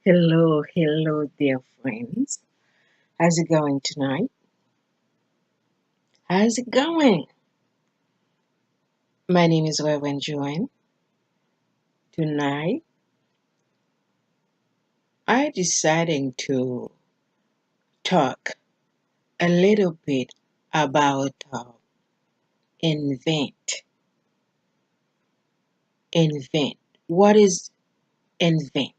Hello, dear friends. How's it going tonight? How's it going? My name is Rev Johane. Tonight, I decided to talk a little bit about invent. Invent. What is invent?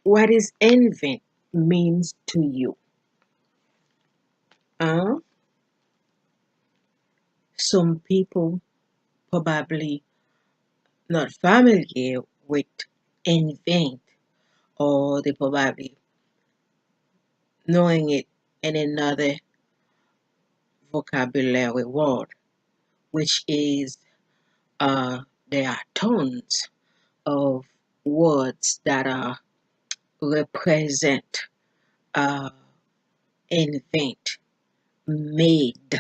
What is invent means to you? Uh, some people probably not familiar with invent, or they probably knowing it in another vocabulary word, which is there are tons of words that represent uh, invent, made,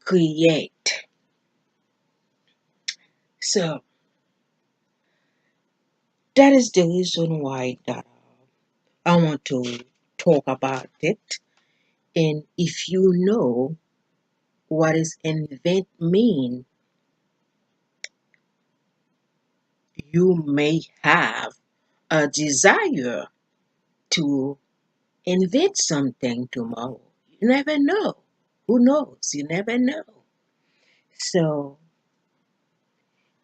create. So that is the reason why that I want to talk about it. And if you know what is invent mean, you may have a desire to invent something tomorrow. You never know. Who knows? You never know. So,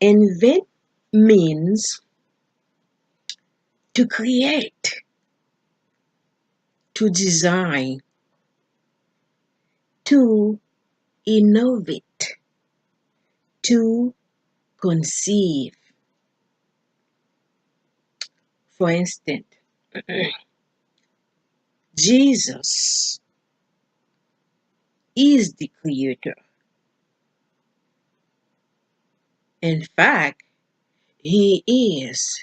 invent means to create, to design, to innovate, to conceive. For instance, Jesus is the creator. In fact, he is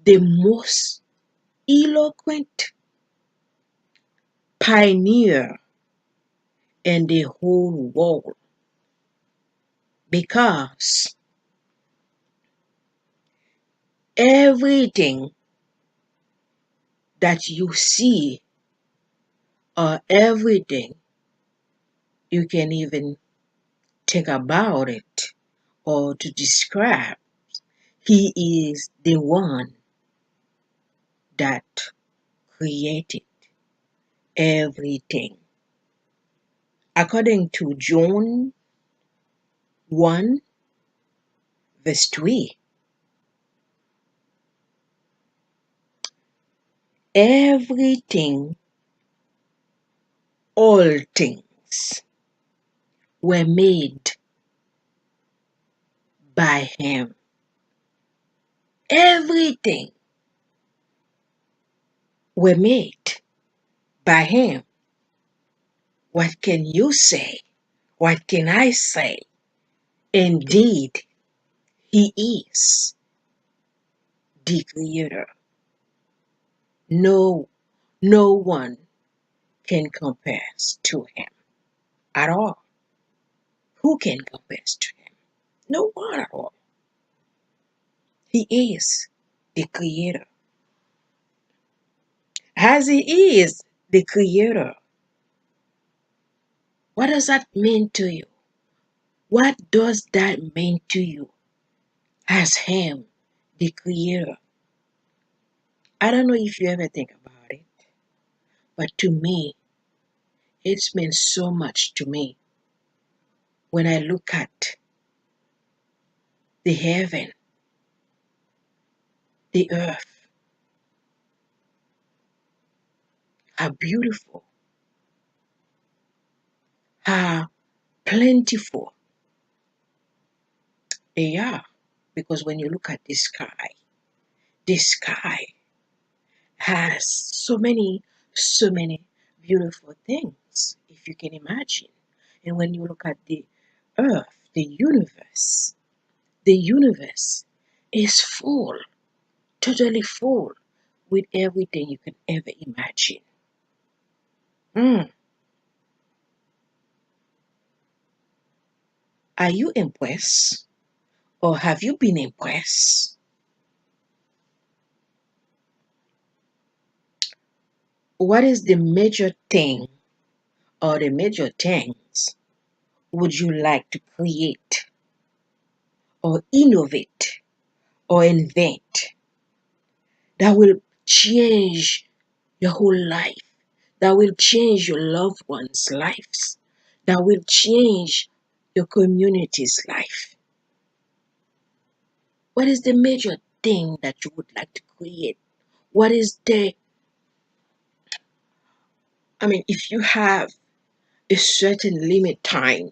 the most eloquent pioneer in the whole world because everything that you see or everything you can even think about it or to describe, he is the one that created everything. According to John 1, verse 3, everything, all things were made by him. Everything were made by him. What can you say? What can I say? Indeed, he is the creator. No, no one can compare to him at all. Who can compare to him? No one at all. He is the creator. As he is the creator, what does that mean to you? What does that mean to you as him, the creator? I don't know if you ever think about it, but to me, it's meant so much to me when I look at the heaven, the earth, how beautiful, how plentiful they are. Because when you look at the sky has so many beautiful things, if you can imagine. And when you look at the earth, the universe is full, totally full with everything you can ever imagine. Mm. Are you impressed? Or have you been impressed? What is the major thing or the major things would you like to create or innovate or invent that will change your whole life, that will change your loved ones' lives, that will change your community's life? What is the major thing that you would like to create? What is if you have a certain limit time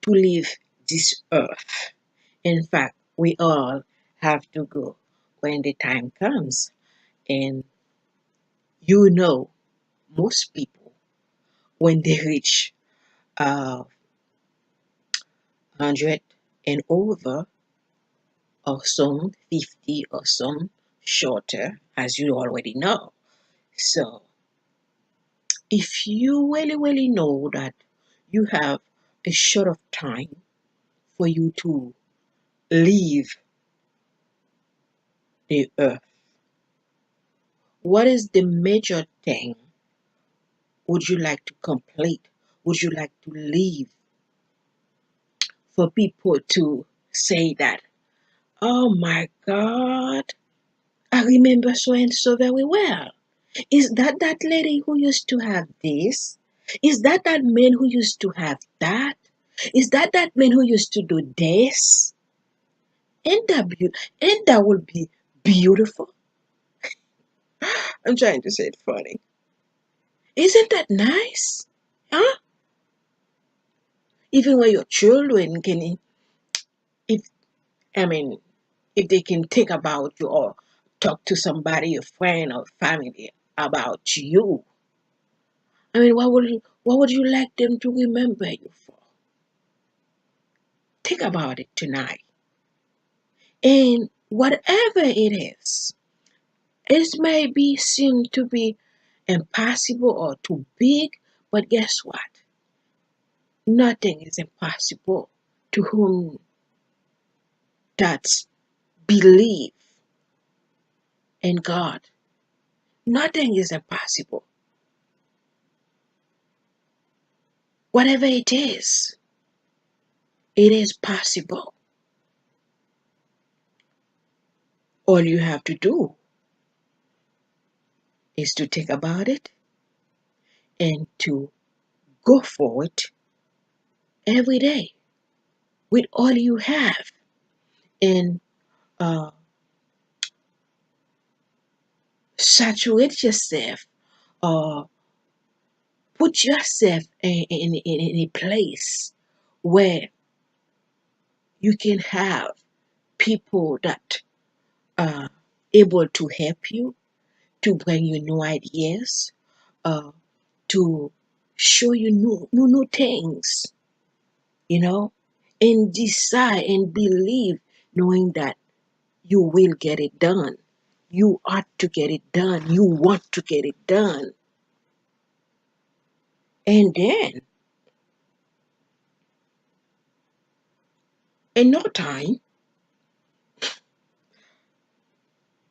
to leave this earth, in fact, we all have to go when the time comes. And you know, most people, when they reach 100 and over, or some 50, or some shorter, as you already know. So, if you really, really know that you have a short of time for you to leave the earth, what is the major thing would you like to complete? Would you like to leave for people to say that, oh my God, I remember so and so very well? Is that that lady who used to have this? Is that that man who used to have that? Is that that man who used to do this? And that would be beautiful. I'm trying to say it funny. Isn't that nice? Huh? Even when your children can, if I mean, if they can think about you or talk to somebody, a friend or family about you, what would you like them to remember you for? Think about it tonight. And whatever it is, it may be seem to be impossible or too big, but guess what? Nothing is impossible to whom that believe in God. Nothing is impossible. Whatever it is possible. All you have to do is to think about it and to go for it every day with all you have, and uh, saturate yourself or put yourself in a place where you can have people that are able to help you, to bring you new ideas, uh, to show you new things, you know, and decide and believe, knowing that you will get it done. You ought to get it done. You want to get it done. And then, in no time,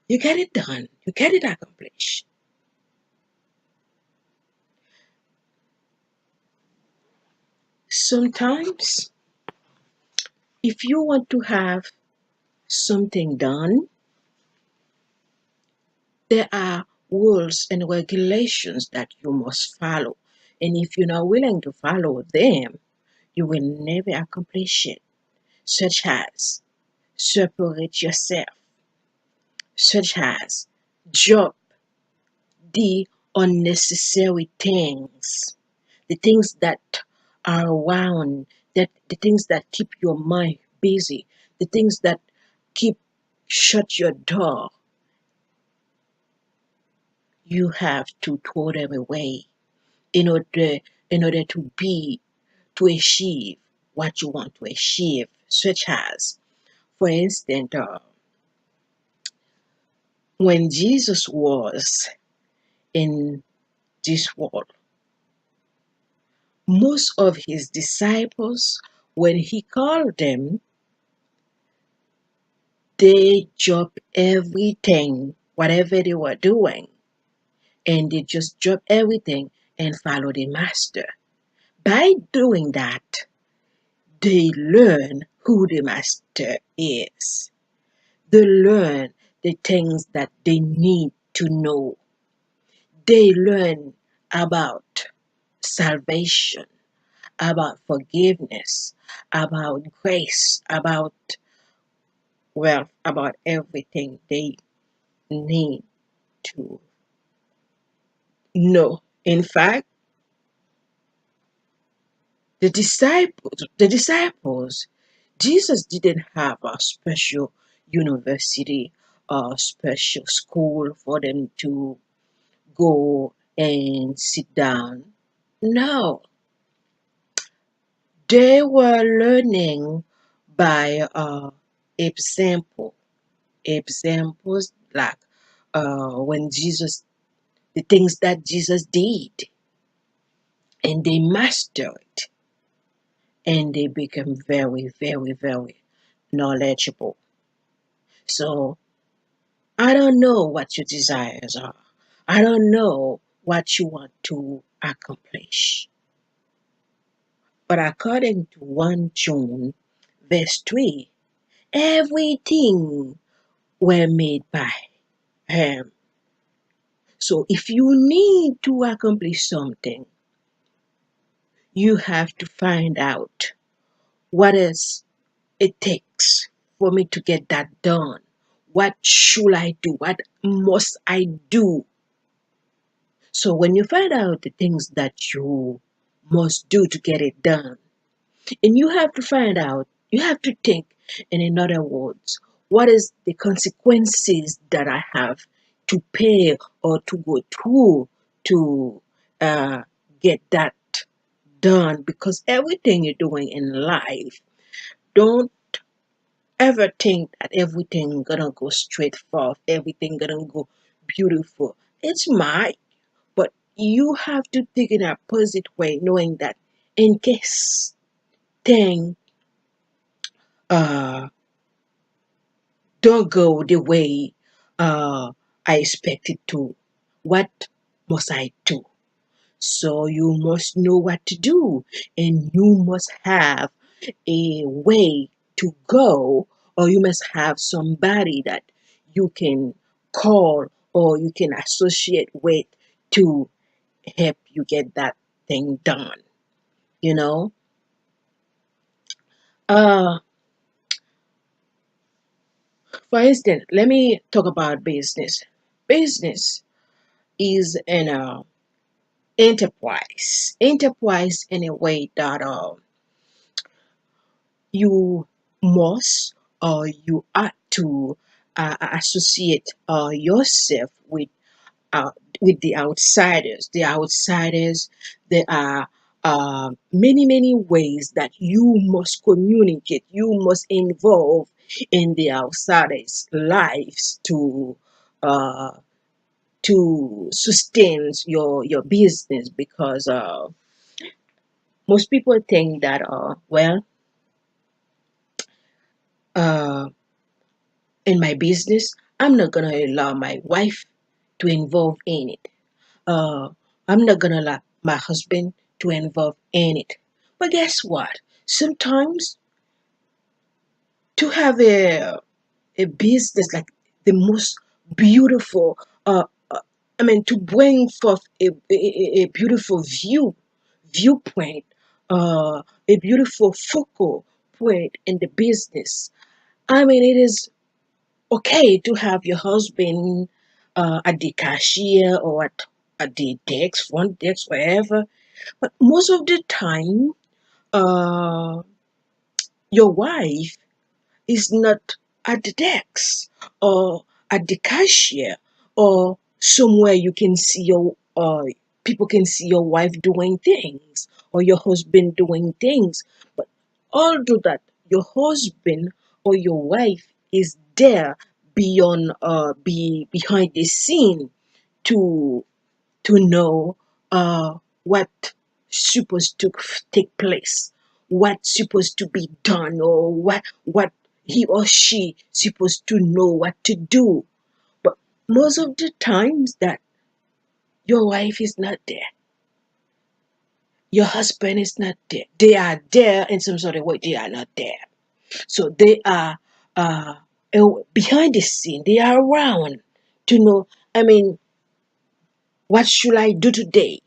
you get it done. You get it accomplished. Sometimes, if you want to have something done, there are rules and regulations that you must follow. And if you're not willing to follow them, you will never accomplish it, such as separate yourself, such as drop the unnecessary things, the things that are around, that the things that keep your mind busy, the things that keep shut your door. You have to throw them away in order to achieve what you want to achieve, such as, for instance, when Jesus was in this world, most of his disciples, when he called them, They drop everything, whatever they were doing, and they just drop everything and follow the master. By doing that, they learn who the master is. They learn the things that they need to know. They learn about salvation, about forgiveness, about grace, about everything they need to know. In fact, the disciples, Jesus didn't have a special university or special school for them to go and sit down. No, they were learning by example. Examples like when Jesus, the things that Jesus did, and they mastered, and they became very, very, very knowledgeable. So I don't know what your desires are. I don't know what you want to accomplish. But according to 1 John verse 3, everything were made by him. So if you need to accomplish something, you have to find out what is it takes for me to get that done. What should I do? What must I do? So when you find out the things that you must do to get it done, and you have to find out, you have to think, and in other words, what is the consequences that I have to pay or to go through to uh, get that done? Because everything you're doing in life, don't ever think that everything gonna go straight forth, everything gonna go beautiful. It's might, but you have to think in a positive way, knowing that in case thing uh don't go the way I expect it to, what must I do? So you must know what to do, and you must have a way to go, or you must have somebody that you can call or you can associate with to help you get that thing done. You know, uh, for instance, let me talk about business. Business is an enterprise in a way that you must or you ought to associate yourself uh, with the outsiders. The outsiders, there are many ways that you must communicate. You must involve in the outsiders' lives uh, to sustain your business, because most people think that uh, in my business, I'm not gonna allow my wife to involve in it. Uh, I'm not gonna allow my husband to involve in it. But guess what? Sometimes to have a business like the most beautiful, I mean, to bring forth a beautiful viewpoint, a beautiful focal point in the business. I mean, it is okay to have your husband at the cashier or at the desk, front desk, wherever. But most of the time, uh, your wife is not at the desk or at the cashier or somewhere you can see your people can see your wife doing things or your husband doing things. But although that your husband or your wife is there beyond be behind the scene to know what supposed to take place, what's supposed to be done, or what he or she supposed to know what to do. But most of the times that your wife is not there, your husband is not there. They are there in some sort of way. They are not there. So they are uh, behind the scene. They are around to know. I mean, what should I do today?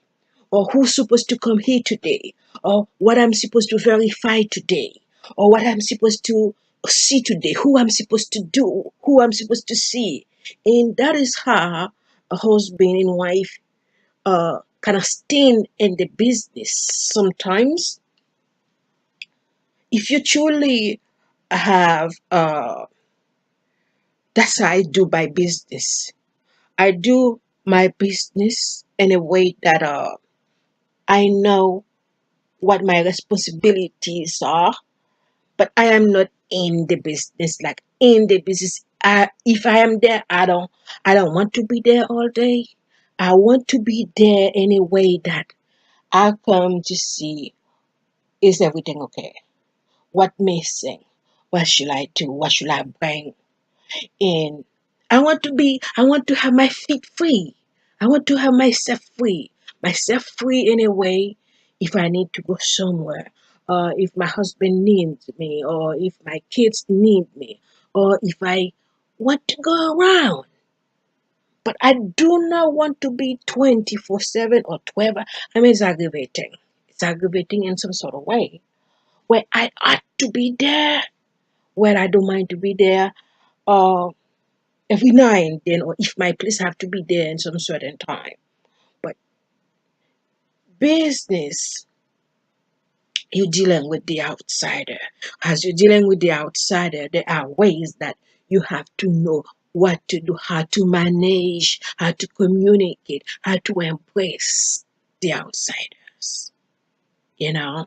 Or who's supposed to come here today? Or what I'm supposed to verify today? Or what I'm supposed to see today? Who I'm supposed to do? Who I'm supposed to see? And that is how a husband and wife kind of stay in the business. Sometimes, if you truly have, that's how I do my business. I do my business in a way that I know what my responsibilities are, but I am not in the business. Like in the business, if I am there, I don't want to be there all day. I want to be there in a way that I come to see, is everything okay? What missing? What should I do? What should I bring? And I want to have my feet free. I want to have myself free in a way. If I need to go somewhere, or if my husband needs me, or if my kids need me, or if I want to go around. But I do not want to be 24/7 or 12. I mean, it's aggravating. It's aggravating in some sort of way where I ought to be there, where I don't mind to be there. Uh, every now and then, or if my place have to be there in some certain time. But business, you're dealing with the outsider. As you're dealing with the outsider, there are ways that you have to know what to do, how to manage, how to communicate, how to embrace the outsiders. You know?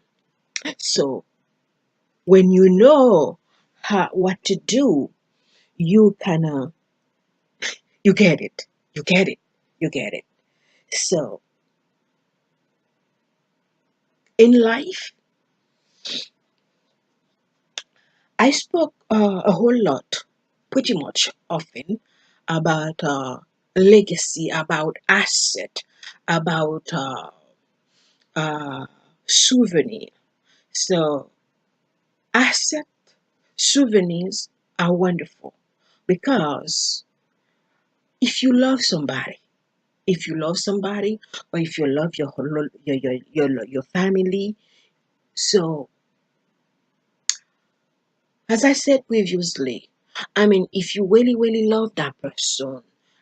So when you know what to do, you kind of, you get it. You get it. You get it. So in life, I spoke a whole lot, pretty much often, about legacy, about asset, about uh, souvenir. So, asset souvenirs are wonderful because if you love somebody, if you love somebody, or if you love your family, so as I said previously, I mean, if you really, really love that person,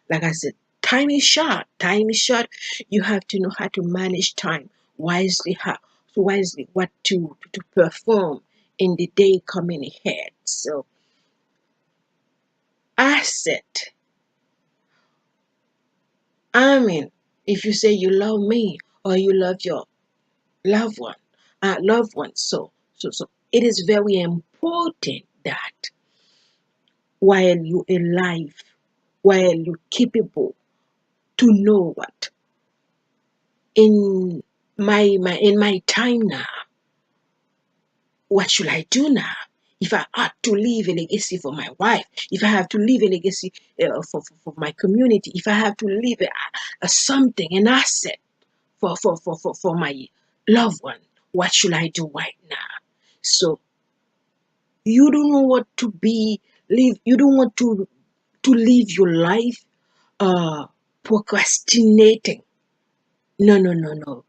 like I said, time is short. Time is short. You have to know how to manage time wisely, wisely what to perform in the day coming ahead. So, asset. I mean, if you say you love me or you love your loved one, loved ones, so it is very important that while you're alive, while you're capable to know what in my time now, what should I do now? If I had to leave a legacy for my wife, if I have to leave a legacy for my community, if I have to leave a something, an asset for my loved one, what should I do right now? So you don't know what to be, live, you don't want to live your life uh procrastinating. No, no, no, no.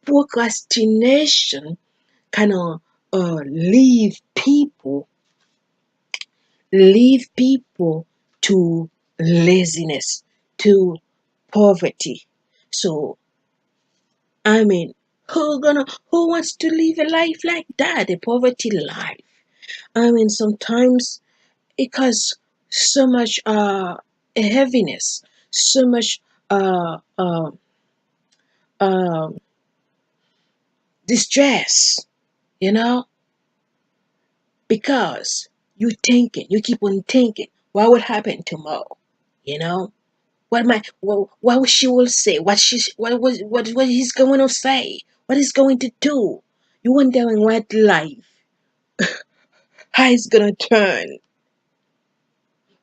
Procrastination kind of leave people to laziness, to poverty. So I mean, who wants to live a life like that, a poverty life? I mean, sometimes it causes so much heaviness, so much uh, uh, uh, distress, you know, because you keep on thinking, what will happen tomorrow? You know, what she will say, what he's going to say, what he's going to do. You wondering what life how it's gonna turn.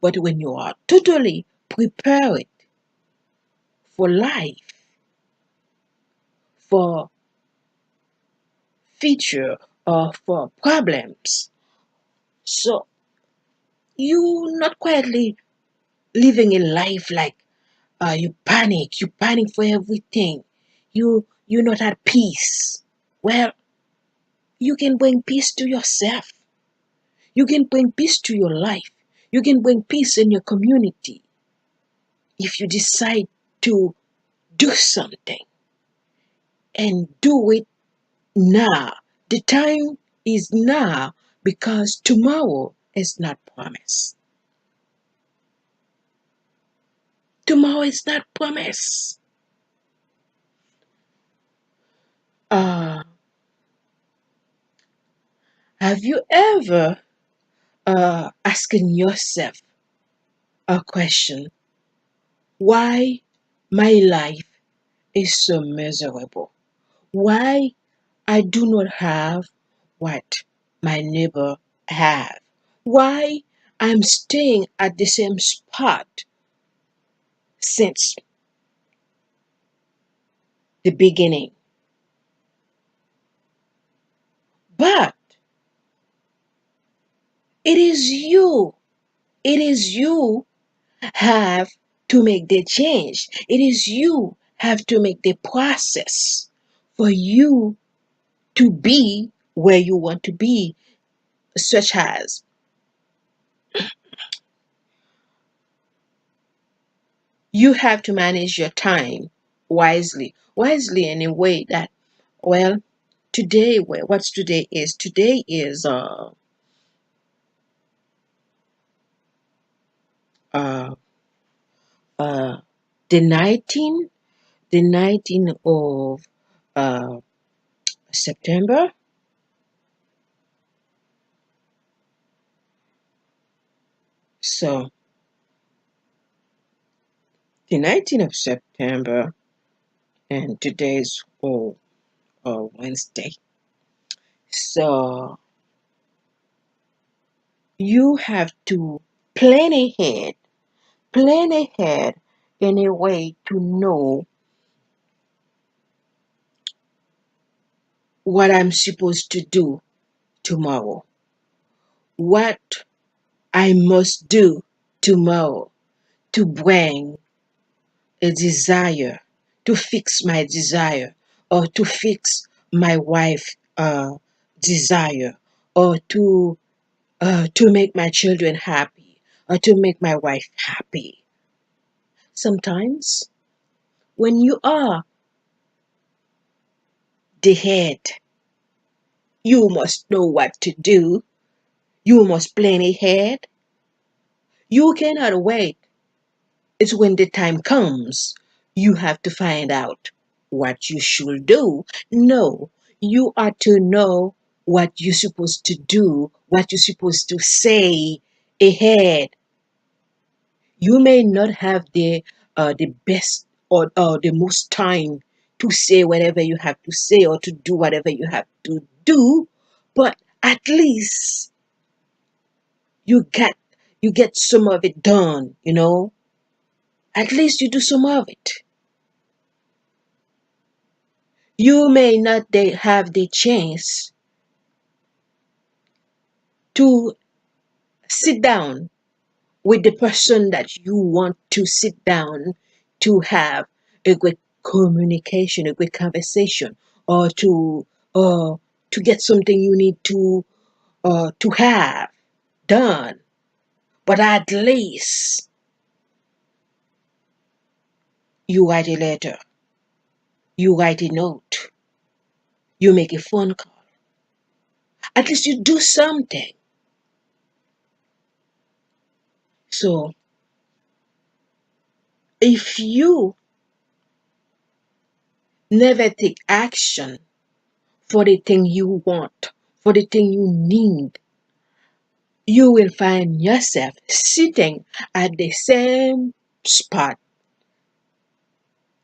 But when you are totally prepared for life, for future, or for problems, so you not quietly living a life like you panic for everything. You're not at peace. Well, you can bring peace to yourself. You can bring peace to your life. You can bring peace in your community if you decide to do something and do it now. The time is now because tomorrow is not promised. Tomorrow is not promised. Uh, have you ever asking yourself a question? Why my life is so miserable? Why I do not have what my neighbor have? Why I'm staying at the same spot since the beginning? But it is you. It is you have to make the change. It is you have to make the process for you to be where you want to be, such as you have to manage your time wisely in a way that, well, today, what's today is? Today is uh, uh, the 19th, the 19th of uh, September. So the 19th of September, and today's Wednesday. So you have to plan ahead, plan ahead in a way to know what I'm supposed to do tomorrow, what I must do tomorrow to bring a desire, to fix my desire, or to fix my wife desire, or to make my children happy, or to make my wife happy. Sometimes when you are the head, you must know what to do. You must plan ahead. You cannot wait. It's when the time comes, you have to find out what you should do. No, you are to know what you're supposed to do, what you're supposed to say ahead. You may not have the best or the most time to say whatever you have to say or to do whatever you have to do, but at least you get you get some of it done. At least you do some of it. You may not have the chance to sit down with the person that you want to sit down to have a great communication, a great conversation, or to get something you need to have done. But at least you write a letter, you write a note, you make a phone call. At least you do something. So if you never take action for the thing you want, for the thing you need, you will find yourself sitting at the same spot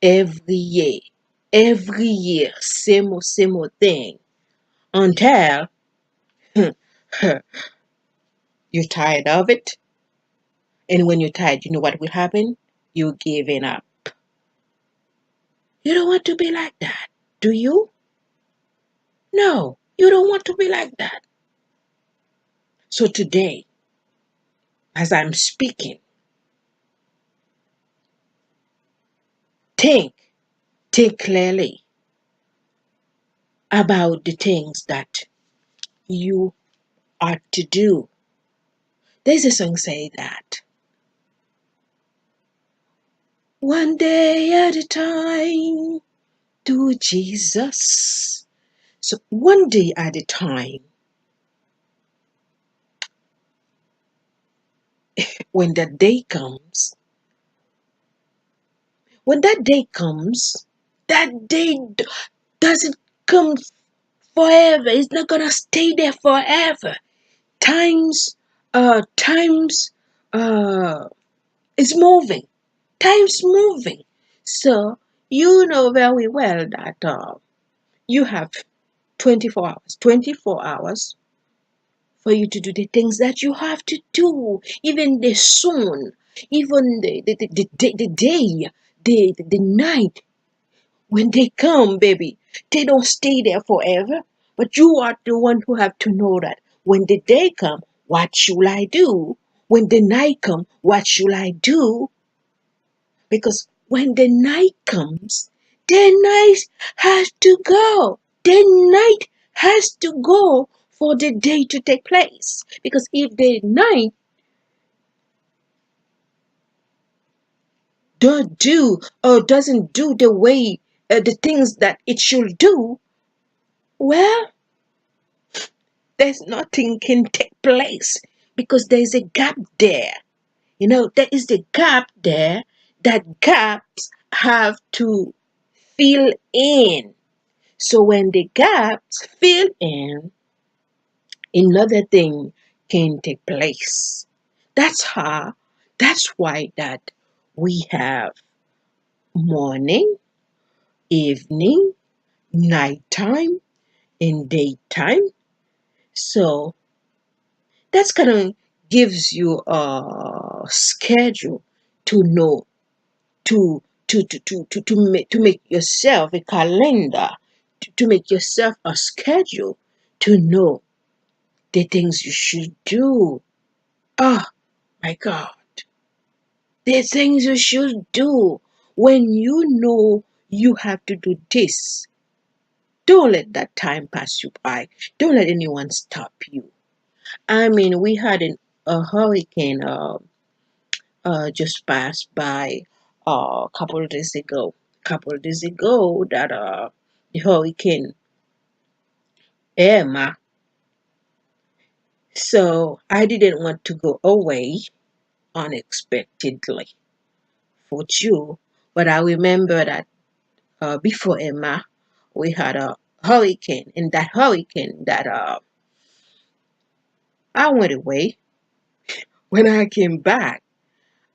every year. Every year, same old thing. Until You're tired of it. And when you're tired, you know what will happen? You're giving up. You don't want to be like that, do you? No, you don't want to be like that. So today, as I'm speaking, think, think clearly about the things that you are to do. There's a song say that one day at a time to Jesus. So one day at a time, when that day comes, when that day comes, that day doesn't come forever. It's not gonna stay there forever. Times, uh, is moving. Time's moving. So you know very well that you have 24 hours. 24 hours for you to do the things that you have to do. Even the sun, even the day, the night. When they come, baby, they don't stay there forever. But you are the one who have to know that when the day come, what should I do? When the night come, what should I do? Because when the night comes, the night has to go. The night has to go for the day to take place. Because if the night don't do or doesn't do the way the things that it should do, well, there's nothing can take place because there's a gap there. You know, there is a gap there that gaps have to fill in. So when the gaps fill in, another thing can take place. That's how, that's why that we have morning, evening, nighttime, and daytime. So that's kind of gives you a schedule to know to make yourself a calendar to make yourself a schedule to know the things you should do. Oh my God, the things you should do when you know you have to do this. Don't let that time pass you by. Don't let anyone stop you. I mean, we had a hurricane just passed by a couple of days ago. Couple of days ago, that the hurricane Irma. So I didn't want to go away unexpectedly for you, but I remember that before Irma, we had a hurricane. In that hurricane, that I went away. When I came back,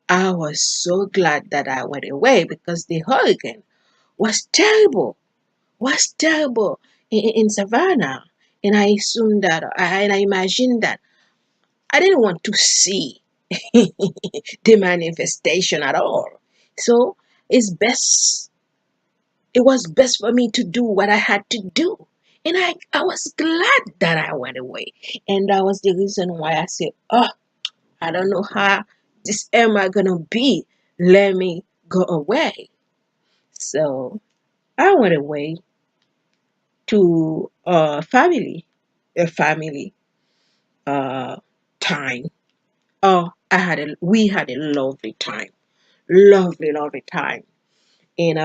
I was so glad that I went away because the hurricane was terrible. Was terrible in Savannah. And I assumed that, and I imagined that I didn't want to see the manifestation at all. So it's best, it was best for me to do what I had to do. And I was glad that I went away. And that was the reason why I said, oh, I don't know how this am I gonna be. Let me go away. So I went away to a family uh time. Oh, we had a lovely time, lovely time. And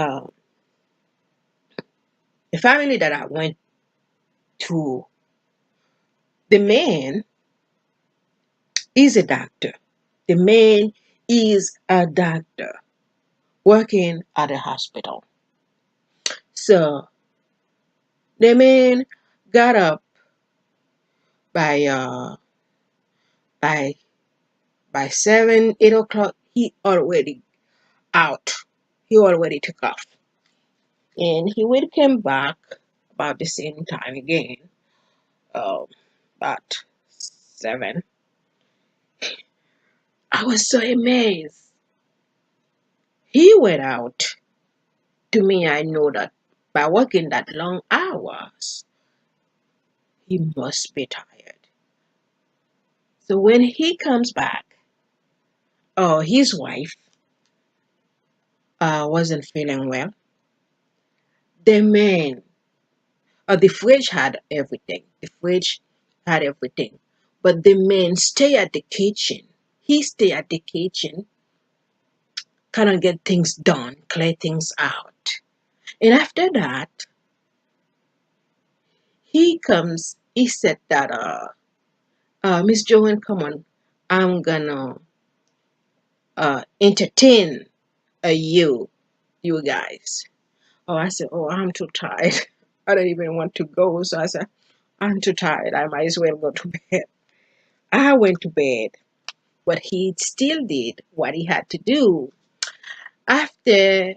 the family that I went to, the man is a doctor. The man is a doctor working at a hospital. So the man got up by by by 7, 8 o'clock. He already out. He already took off. And he will come back about the same time again, about 7. I was so amazed. He went out. To me, I know that by working that long hours, he must be tired. So when he comes back, oh, his wife wasn't feeling well. The man, the fridge had everything. The fridge had everything. But the man stay at the kitchen. He stay at the kitchen, kind of get things done, clear things out. And after that, he comes, he said that, Miss Joanne, come on, I'm gonna entertain you guys. Oh, I said, oh, I'm too tired. I don't even want to go. So I said, I'm too tired. I might as well go to bed. I went to bed, but he still did what he had to do. After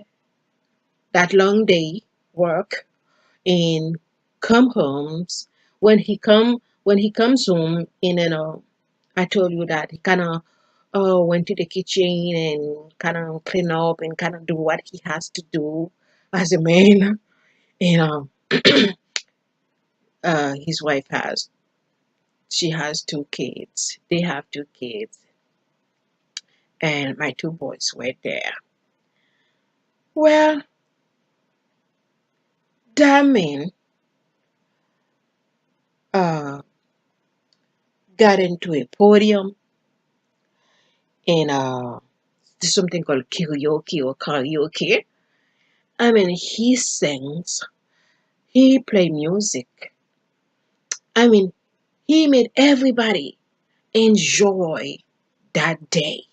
that long day work and come homes, when he comes home, and I told you that he kind of went to the kitchen and kind of clean up and kind of do what he has to do as a man. And his wife she has two kids. They have two kids, and my two boys were there. Well, that man uh, got into a podium and something called karaoke or karaoke. I mean, he sings, he play music. I mean, he made everybody enjoy that day.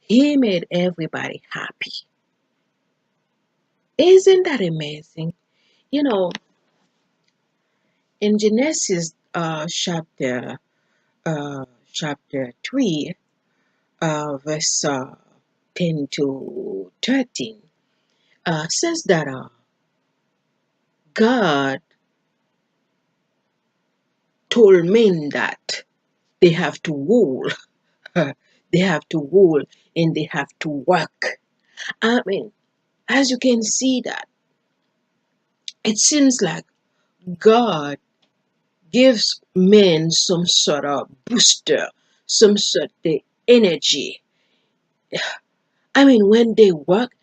He made everybody happy. Isn't that amazing? You know, in Genesis chapter 3, verse 10 to 13, says that God told men that they have to rule, they have to rule, and they have to work. I mean, as you can see that, it seems like God gives men some sort of booster, some sort of energy. I mean, when they work,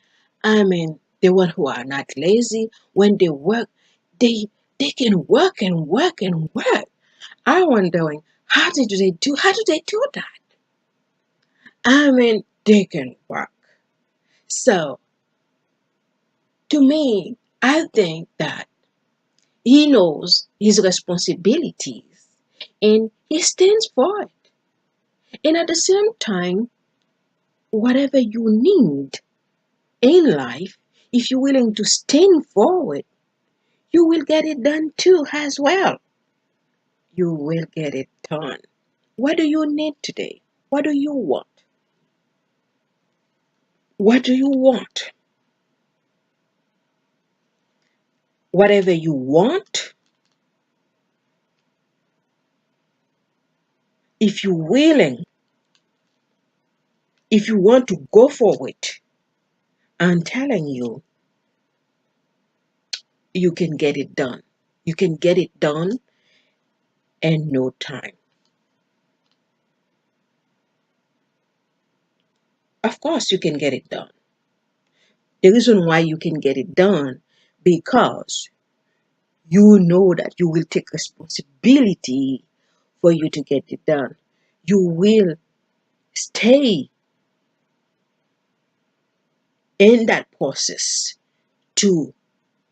I mean, the one who are not lazy, when they work, they they can work and work and work. I wondering how do they do that? I mean, they can work. So to me, I think that he knows his responsibilities and he stands for it. And at the same time, whatever you need in life, if you're willing to stand for it, you will get it done too as well. You will get it done. What do you need today? What do you want? What do you want? Whatever you want, if you're willing, if you want to go for it, I'm telling you, you can get it done. You can get it done in no time. Of course, you can get it done. The reason why you can get it done, because you know that you will take responsibility for you to get it done. You will stay in that process to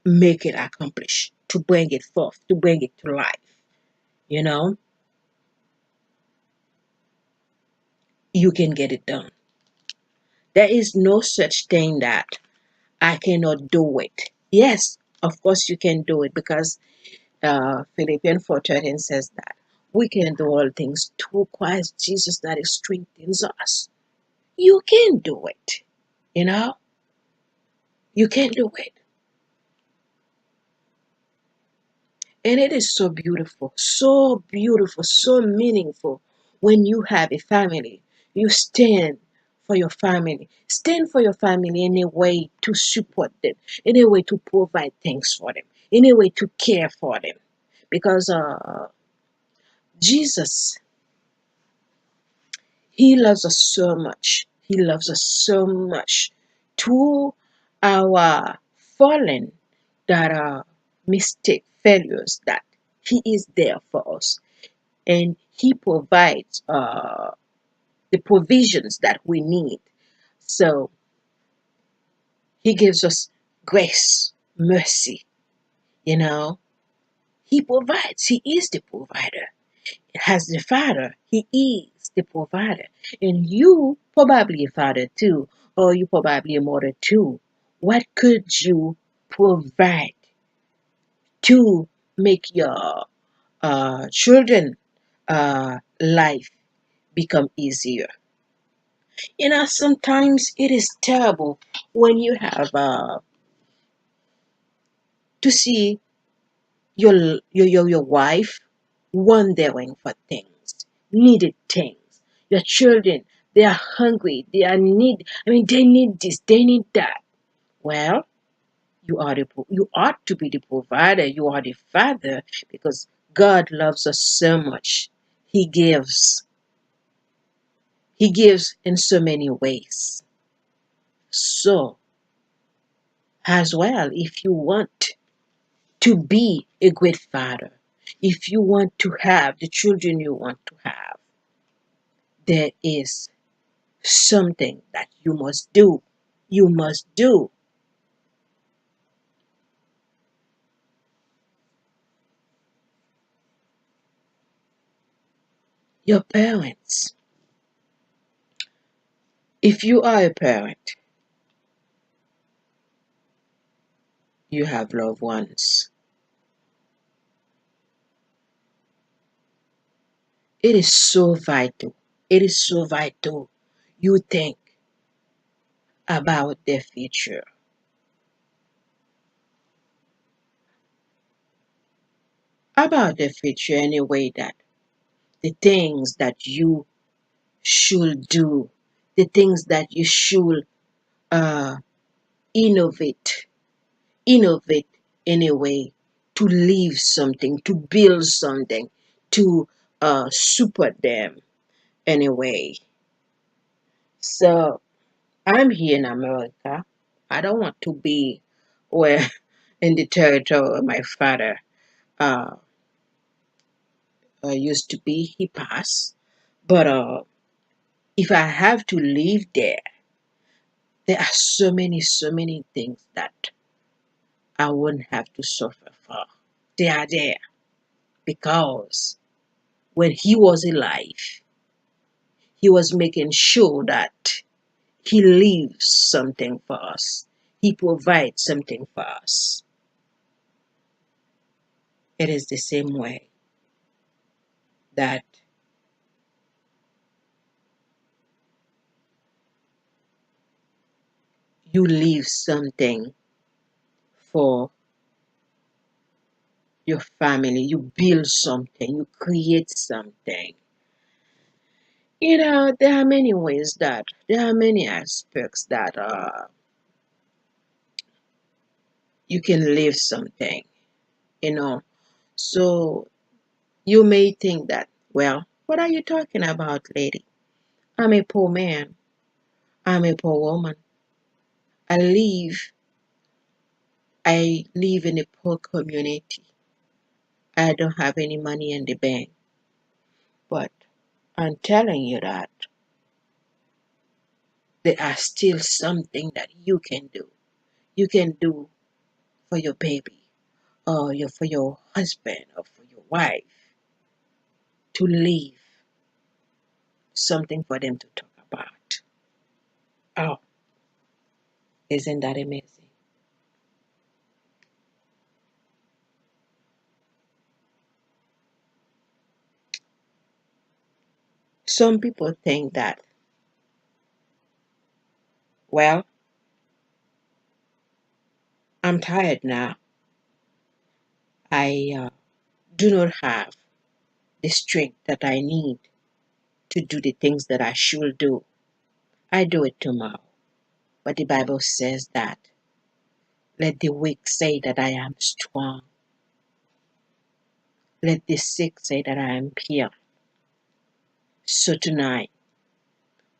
make it accomplish, to bring it forth, to bring it to life. You know, you can get it done. There is no such thing that I cannot do it. Yes, of course you can do it because Philippians 4:13 says that we can do all things through Christ Jesus that strengthens us. You can do it. You know, you can do it. And it is so beautiful, so meaningful when you have a family. You stand. for your family. Stand for your family in a way to support them, in a way to provide things for them, in a way to care for them. Because Jesus, He loves us so much. He loves us so much. To our fallen, that are mistake, failures, that He is there for us. And He provides the provisions that we need. So He gives us grace, mercy, you know. He provides. He is the provider. As the father, he is the provider. And you probably a father too, or you probably a mother too. What could you provide to make your children life become easier? Sometimes it is terrible when you have to see your wife wondering for things, needed things. Your children, they are hungry, they need this, they need that. Well, you ought to be the provider, you are the father, because God loves us so much. He gives. He gives in so many ways. So, as well, if you want to be a great father, if you want to have the children you want to have, there is something that you must do. You must do. Your parents. If you are a parent, you have loved ones. It is so vital. It is so vital. You think about their future, about their future in a way that the things that you should do, the things that you should uh, innovate, innovate in a way to leave something, to build something, to support them in a way. So I'm here in America. I don't want to be where in the territory where my father uh, used to be. He passed. But if I have to live there, there are so many things that I wouldn't have to suffer for. They are there because when he was alive, he was making sure that he leaves something for us. He provides something for us. It is the same way that you leave something for your family. You build something. You create something. There are many ways that, there are many aspects that you can leave something, you know. So you may think that, well, what are you talking about, lady? I'm a poor man. I'm a poor woman. I live I live in a poor community. I don't have any money in the bank. But I'm telling you that there are still something that you can do. You can do for your baby, or for your husband, or for your wife, to leave something for them to talk about. Oh, isn't that amazing? Some people think that, well, I'm tired now. I do not have the strength that I need to do the things that I should do. I do it tomorrow. But the Bible says that let the weak say that I am strong. Let the sick say that I am healed. So tonight,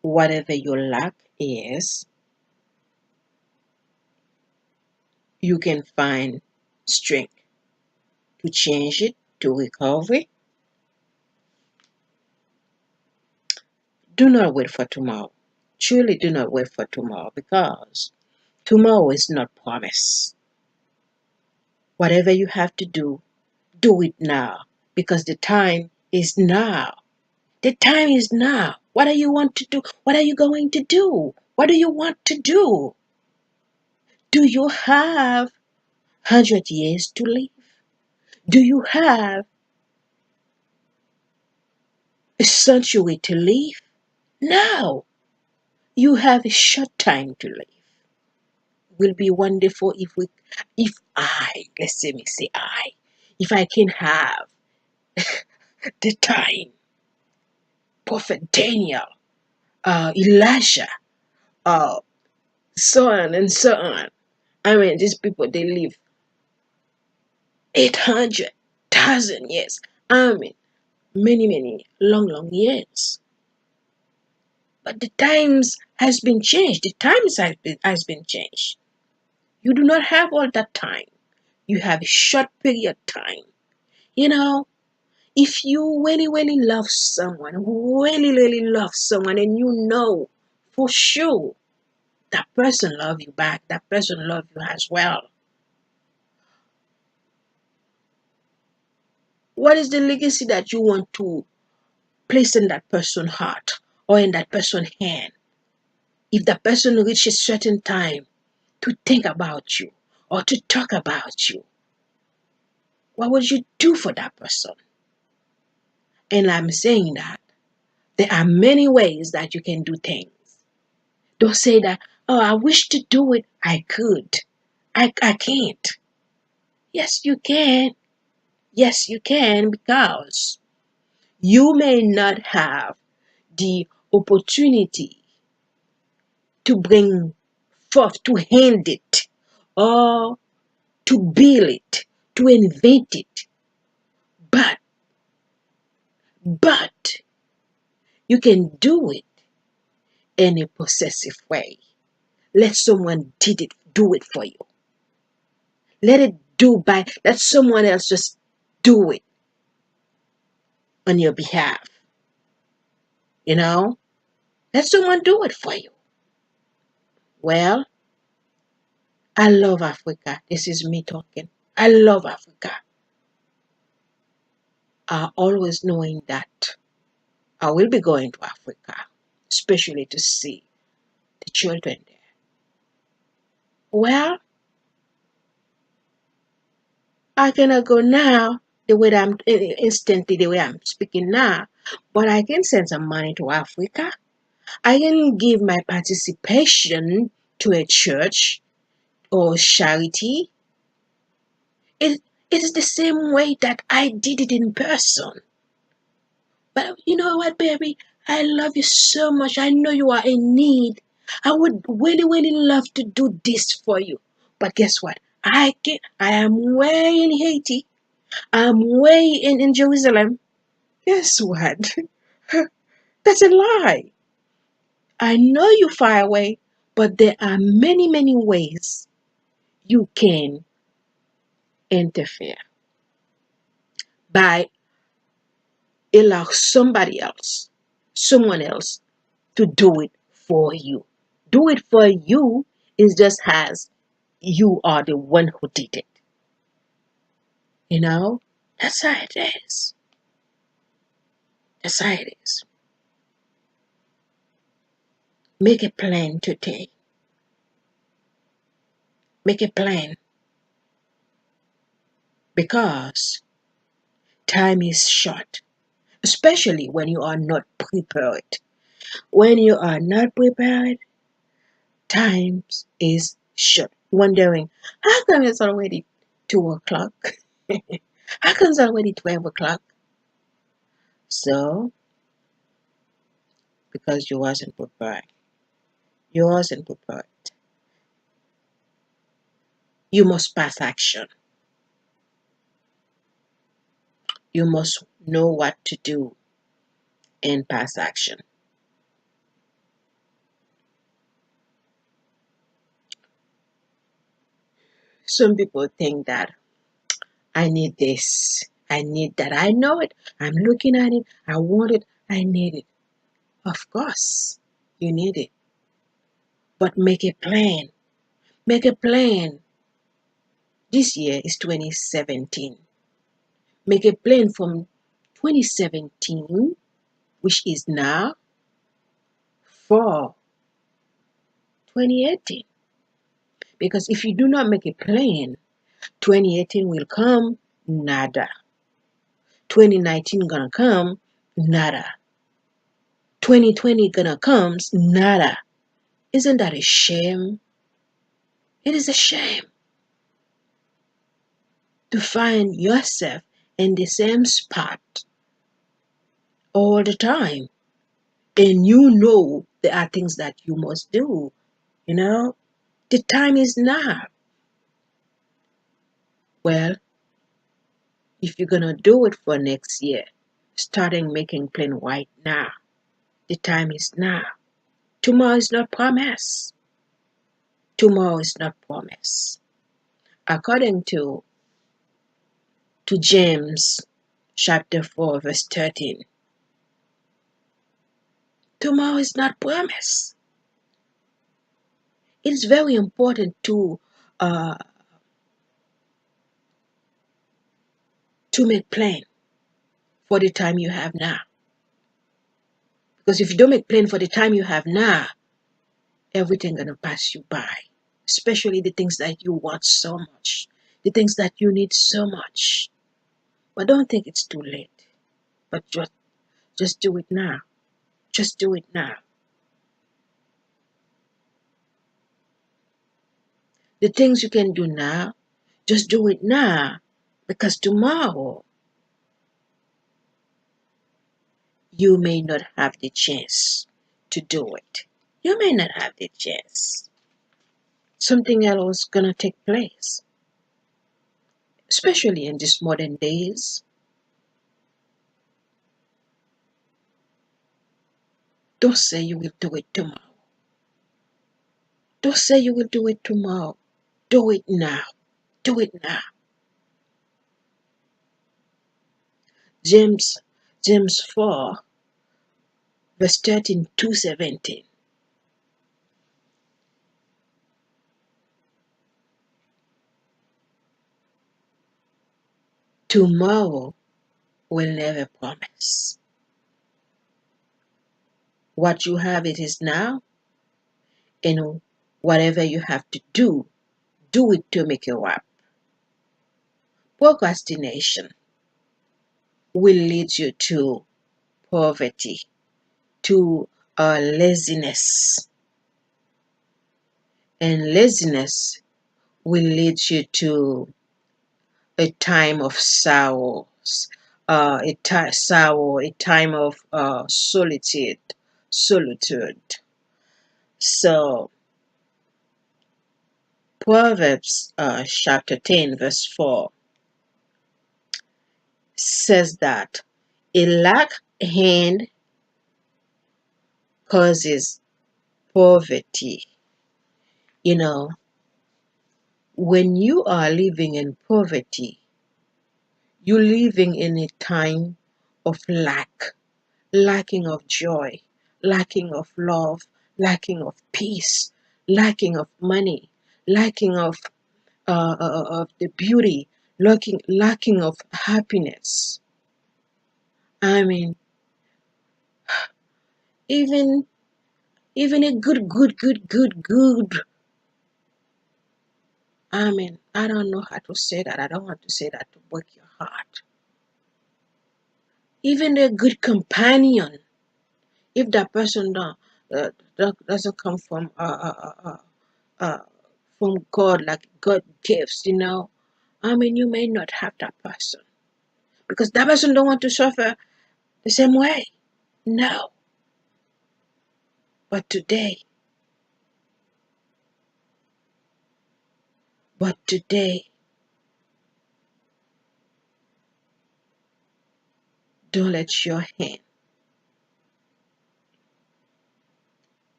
whatever your lack is, you can find strength to change it, to recover it. Do not wait for tomorrow. Truly do not wait for tomorrow because tomorrow is not promised. Whatever you have to do it now because the time is now. The time is now. What do you want to do? What are you going to do? What do you want to do? Do you have 100 years to live? Do you have a century to live? No. You have a short time to live. Will be wonderful if let's say me say if I can have the time, Prophet Daniel, Elijah, uh, so on and so on. I mean, these people they live 800,000 years. I mean, many long years. But the times has been changed. The times has been changed. You do not have all that time. You have a short period time. You know, if you really love someone, really love someone, and you know for sure that person love you back, that person love you as well. What is the legacy that you want to place in that person's heart or in that person's hand? If that person reaches a certain time to think about you or to talk about you, what would you do for that person? And I'm saying that there are many ways that you can do things. Don't say that, oh, I wish to do it. I could. I can't. Yes, you can. Yes, you can because you may not have the opportunity to bring forth, to hand it, or to build it, to invent it. But, but you can do it in a possessive way. Let someone do it for you. Let someone else just do it on your behalf. You know? Let someone do it for you. Well, I love Africa. This is me talking. I love Africa. Always knowing that I will be going to Africa, especially to see the children there. Well, I cannot go now the way that I'm instantly the way I'm speaking now, but I can send some money to Africa. I can give my participation to a church or charity. It, it is the same way that I did it in person. But you know what, baby? I love you so much. I know you are in need. I would really love to do this for you. But guess what? I am way in Haiti. I'm way in Jerusalem. Guess what? That's a lie. I know you're far away, but there are many ways you can interfere by allow someone else to do it for you. Do it for you is just as you are the one who did it. You know? That's how it is. That's how it is. Make a plan today. Make a plan because time is short, especially when you are not prepared. When you are not prepared, time is short. Wondering, how come it's already 2 o'clock? How come it's already 12 o'clock? So, because you wasn't prepared. You wasn't prepared. You must pass action. You must know what to do and pass action. Some people think that I need this, I need that. I know it. I'm looking at it. I want it. I need it. Of course, you need it. But make a plan. Make a plan. This year is 2017. Make a plan from 2017, which is now, for 2018. Because if you do not make a plan, 2018 will come, nada. 2019 gonna come, nada. 2020 gonna comes, nada. Isn't that a shame? It is a shame to find yourself in the same spot all the time. And you know there are things that you must do. You know, the time is now. Well, if you're gonna do it for next year, starting making plan right now. The time is now. Tomorrow is not promised. Tomorrow is not promised. According to James chapter 4, verse 13, tomorrow is not promised. It's very important uh, to make plan for the time you have now. Because if you don't make plan for the time you have now, everything gonna pass you by. Especially the things that you want so much, the things that you need so much. But don't think it's too late. But just do it now. Just do it now. The things you can do now, just do it now. Because tomorrow you may not have the chance to do it. You may not have the chance. Something else is gonna take place. Especially in these modern days. Don't say you will do it tomorrow. Don't say you will do it tomorrow. Do it now. Do it now. James 4, verse 13 to 17. Tomorrow will never promise. What you have, it is now, and whatever you have to do it to make it up. Procrastination will lead you to poverty, to laziness, and laziness will lead you to a time of sorrows, a time of solitude. So Proverbs chapter 10 verse 4 says that a lack hand causes poverty. You know, when you are living in poverty, you're living in a time of lacking of joy, lacking of love, lacking of peace, lacking of money, lacking of the beauty, lacking of happiness. I mean, even a good. I mean, I don't know how to say that. I don't want to say that to break your heart. Even a good companion, if that person doesn't come from God, like God gives, you know. I mean, you may not have that person because that person don't want to suffer the same way. No. But today, But today, don't let your hand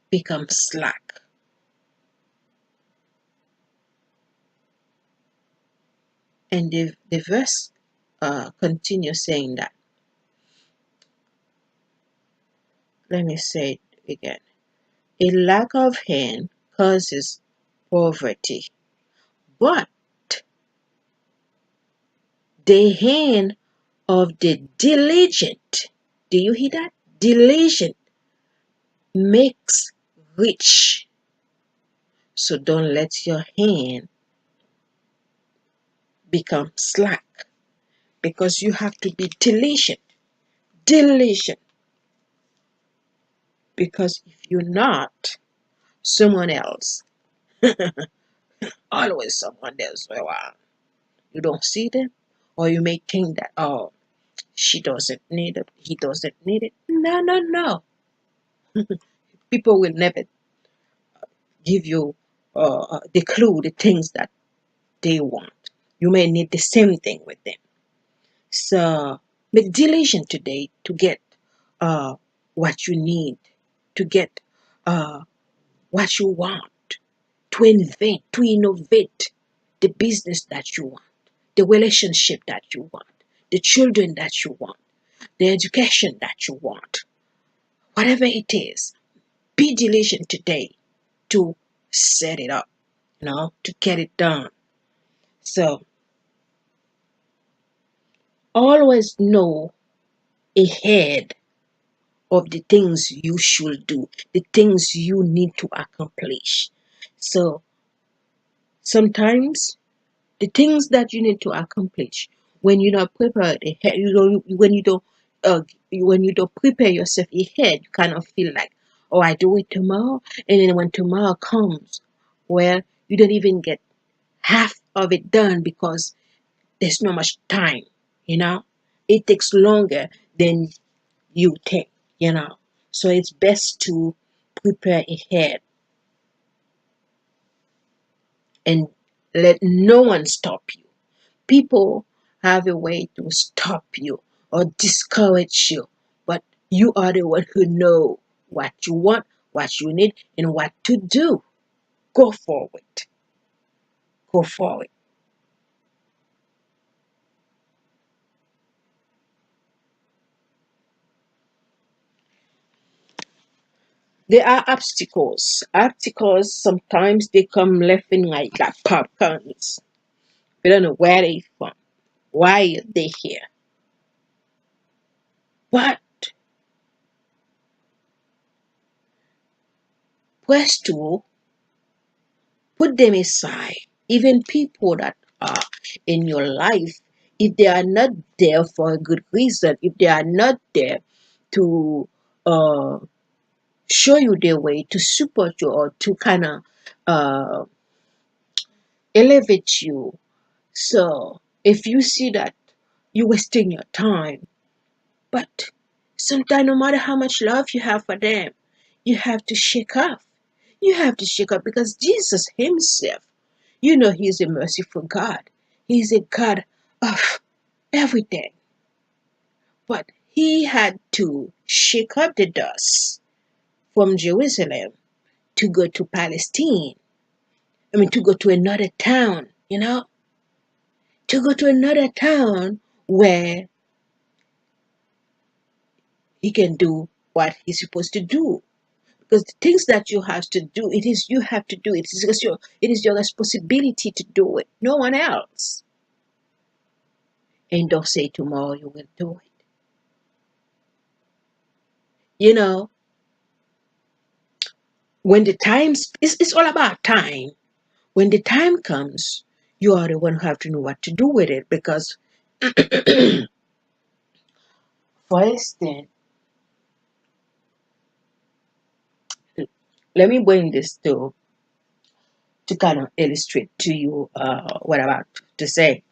become slack. And the verse continues saying that. Let me say it again. A lack of hand causes poverty, but the hand of the diligent, do you hear that? Diligent makes rich. So don't let your hand become slack because you have to be diligent. Diligent. Because if you're not, someone else, always someone else will you don't see them, or you may think that, oh, she doesn't need it, he doesn't need it. No, no, no. People will never give you the clue, the things that they want. You may need the same thing with them. So make diligent today to get uh, what you need, to get uh, what you want, to invent, to innovate the business that you want, the relationship that you want, the children that you want, the education that you want. Whatever it is, be diligent today to set it up, to get it done. So always know ahead of the things you should do, the things you need to accomplish. So sometimes the things that you need to accomplish when you're not prepared ahead, when you don't prepare yourself ahead, you kind of feel like, oh, I do it tomorrow, and then when tomorrow comes, well, you don't even get half of it done because there's not much time, you know. It takes longer than you think. So it's best to prepare ahead and let no one stop you. People have a way to stop you or discourage you, but you are the one who know what you want, what you need, and what to do. Go forward. Go forward. There are obstacles. Obstacles sometimes they come left and right like popcorns. We don't know where they from. Why are they here? But press to put them aside. Even people that are in your life, if they are not there for a good reason, if they are not there to uh, show you their way, to support you, or to kind of uh, elevate you. So if you see that you're wasting your time, but sometimes no matter how much love you have for them, you have to shake off. You have to shake up because Jesus Himself, He's a merciful God. He's a God of everything. But He had to shake up the dust from Jerusalem to go to Palestine. To go to another town, to go to another town where He can do what He's supposed to do. Because the things that you have to do, it is you have to do it. It is your responsibility to do it. No one else. And don't say tomorrow you will do it. You know, when the times it's all about time. When the time comes, you are the one who have to know what to do with it. Because for instance, let me bring this to kind of illustrate to you what I'm about to say.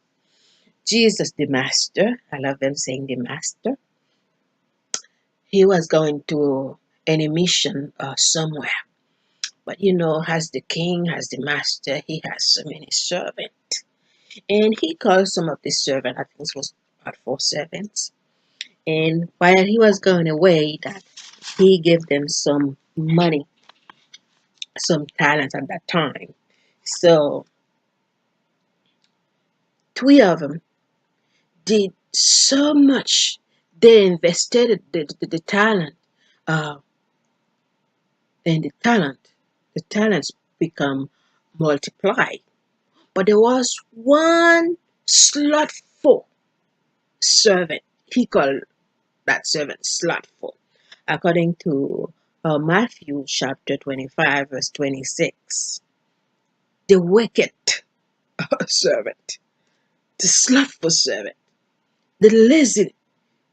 Jesus the Master, I love them saying the Master. He was going to an mission somewhere, But as the king, as the master, he has so many servants. And he called some of the servants, I think it was about 4 servants. And while he was going away, that he gave them some money, some talents at that time. So three of them did so much. They invested the talent, uh, and the talents become multiplied. But there was one slothful servant. He called that servant slothful, according to Matthew chapter 25, verse 26. The wicked servant, the slothful servant, the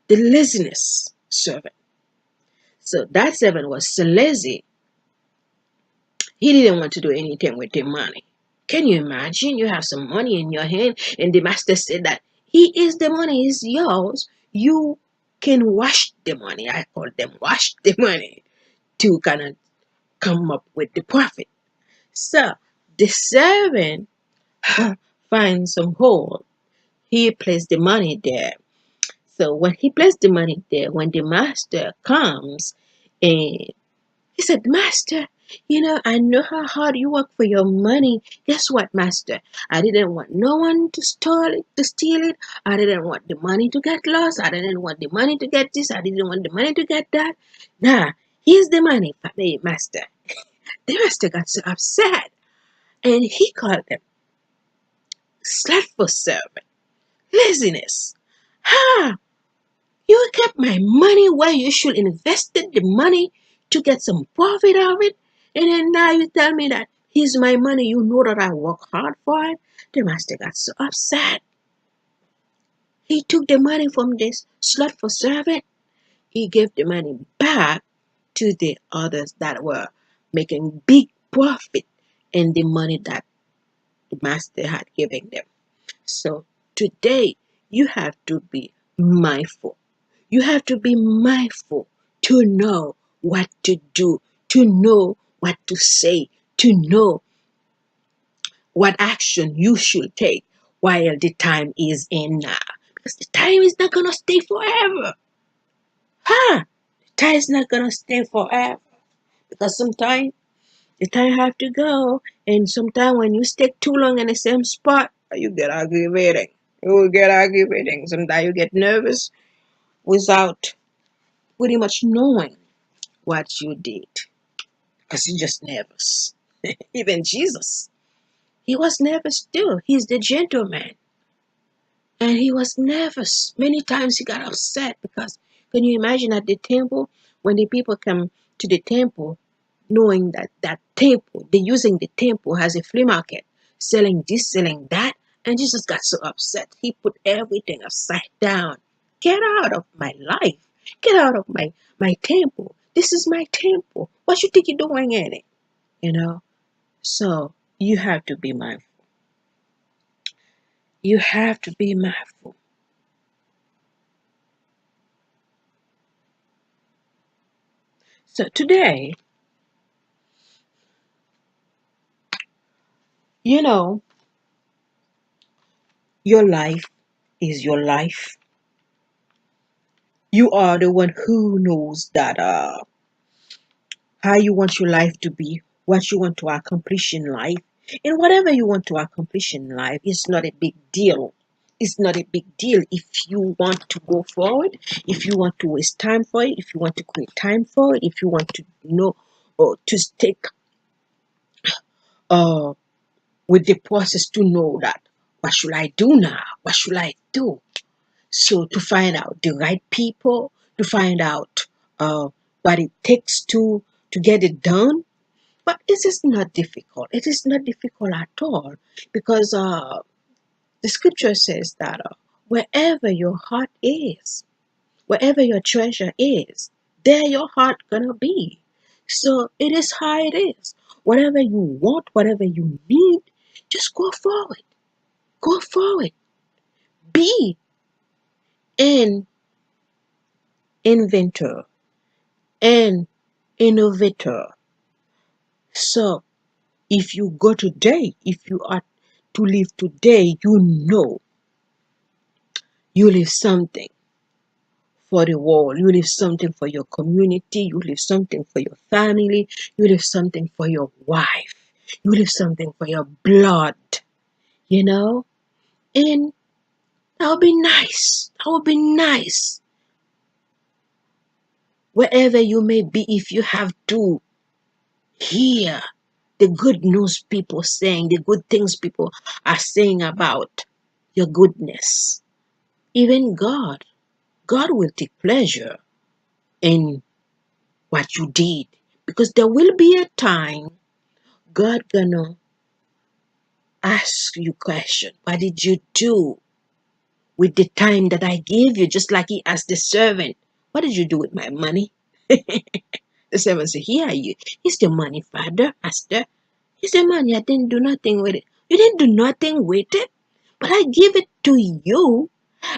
laziness servant. So that servant was so lazy, he didn't want to do anything with the money. Can you imagine? You have some money in your hand, and the master said that he is the money is yours. You can wash the money. I call them wash the money to kind of come up with the profit. So the servant finds some hole. He placed the money there. So when he placed the money there, when the master comes and he said, Master, I know how hard you work for your money. Guess what, Master? I didn't want no one to steal it. I didn't want the money to get lost. I didn't want the money to get this. I didn't want the money to get that. Nah, here's the money, Master. The master got so upset and he called them slothful servant, laziness. Ha! You kept my money where you should invested the money to get some profit out of it. And then now you tell me that here's my money. You know that I work hard for it. The master got so upset. He took the money from this slothful servant. He gave the money back to the others that were making big profit in the money that the master had given them. So today you have to be mindful. You have to be mindful to know what to do, to know what to say, to know what action you should take while the time is in now. Because the time is not going to stay forever. Huh? The time is not going to stay forever. Because sometimes the time have to go. And sometimes when you stay too long in the same spot, you get aggravating. You will get aggravating. Sometimes you get nervous without pretty much knowing what you did. Because you're just nervous. Even Jesus, he was nervous too. He's the gentleman. And he was nervous. Many times he got upset because can you imagine at the temple when the people come to the temple knowing that that temple, they're using the temple as a flea market, selling this, selling that, and Jesus got so upset. He put everything upside down. Get out of my life. Get out of my temple. This is my temple. What you think you're doing in it? You know? So you have to be mindful. You have to be mindful. So today, you know, your life is your life. You are the one who knows that how you want your life to be, what you want to accomplish in life, and whatever you want to accomplish in life is not a big deal. It's not a big deal if you want to go forward, if you want to waste time for it, if you want to create time for it, if you want to know or to take uh with the process to know that what should I do now? What should I do? So to find out the right people, to find out what it takes to get it done. But it is not difficult. It is not difficult at all because the scripture says that wherever your heart is, wherever your treasure is, there your heart gonna be. So it is how it is. Whatever you want, whatever you need, just go forward. Go forward. Be an inventor, an innovator. So if you go today, if you are to live today, you know you live something for the world, you live something for your community, you live something for your family, you live something for your wife, you live something for your blood, you know? And that would be nice. That would be nice. Wherever you may be, if you have to hear the good news people saying, the good things people are saying about your goodness. Even God will take pleasure in what you did. Because there will be a time God gonna ask you question. What did you do with the time that I gave you? Just like he asked the servant, what did you do with my money? The servant said, here are you. Here's the money, father, master. Here's the money. I didn't do nothing with it. You didn't do nothing with it, but I gave it to you.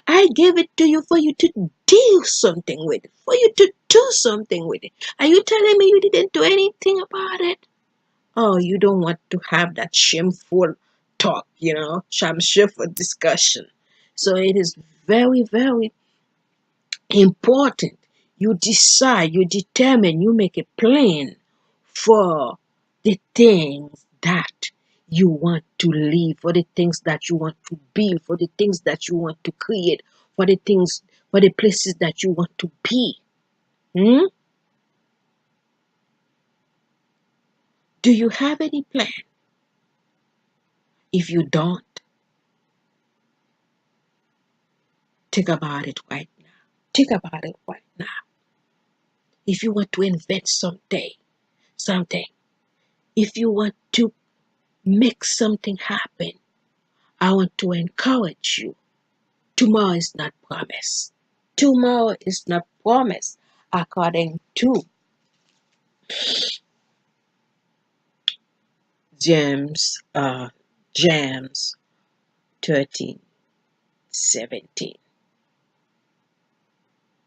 I gave it to you for you to do something with it, for you to do something with it. Are you telling me you didn't do anything about it? Oh, you don't want to have that shameful talk, shameful discussion. So it is very, very important. You decide, you determine, you make a plan for the things that you want to live, for the things that you want to build, for the things that you want to create, for the things, for the places that you want to be. Hmm? Do you have any plan? If you don't, think about it right now. Think about it right now. If you want to invent something, if you want to make something happen, I want to encourage you. Tomorrow is not promised. Tomorrow is not promised according to James, James 13:17.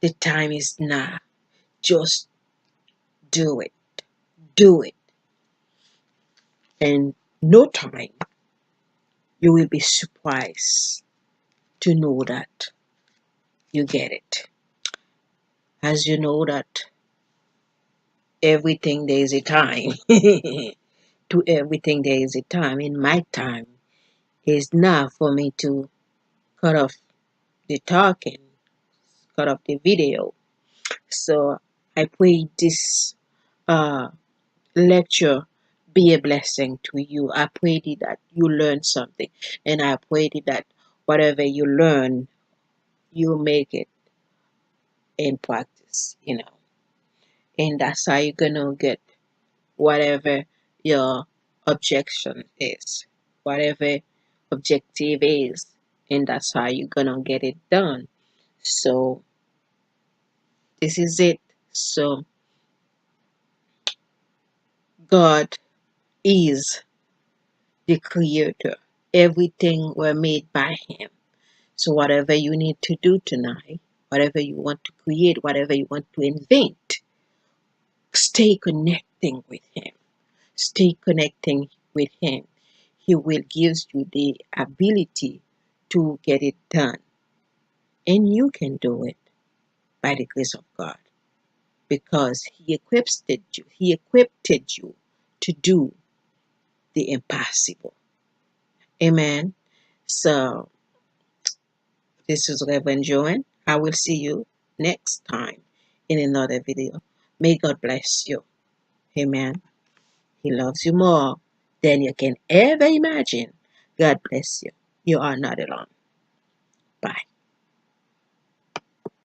The time is now. Just do it. Do it. And no time, you will be surprised to know that you get it. As you know that everything there is a time. To everything there is a time. In my time is now for me to cut off the talking, cut off the video. So I pray this uh, lecture be a blessing to you. I pray that you learn something, and I pray that whatever you learn, you make it in practice. And that's how you're gonna get whatever your objection is, whatever objective is, and that's how you're gonna get it done. So this is it. So God is the creator. Everything were made by him. So whatever you need to do tonight, whatever you want to create, whatever you want to invent, stay connecting with him. Stay connecting with him. He will give you the ability to get it done. And you can do it by the grace of God because he equipped you. He equipped you to do the impossible. Amen. So this is Rev Johane. I will see you next time in another video. May God bless you. Amen. He loves you more than you can ever imagine. God bless you. You are not alone. Bye.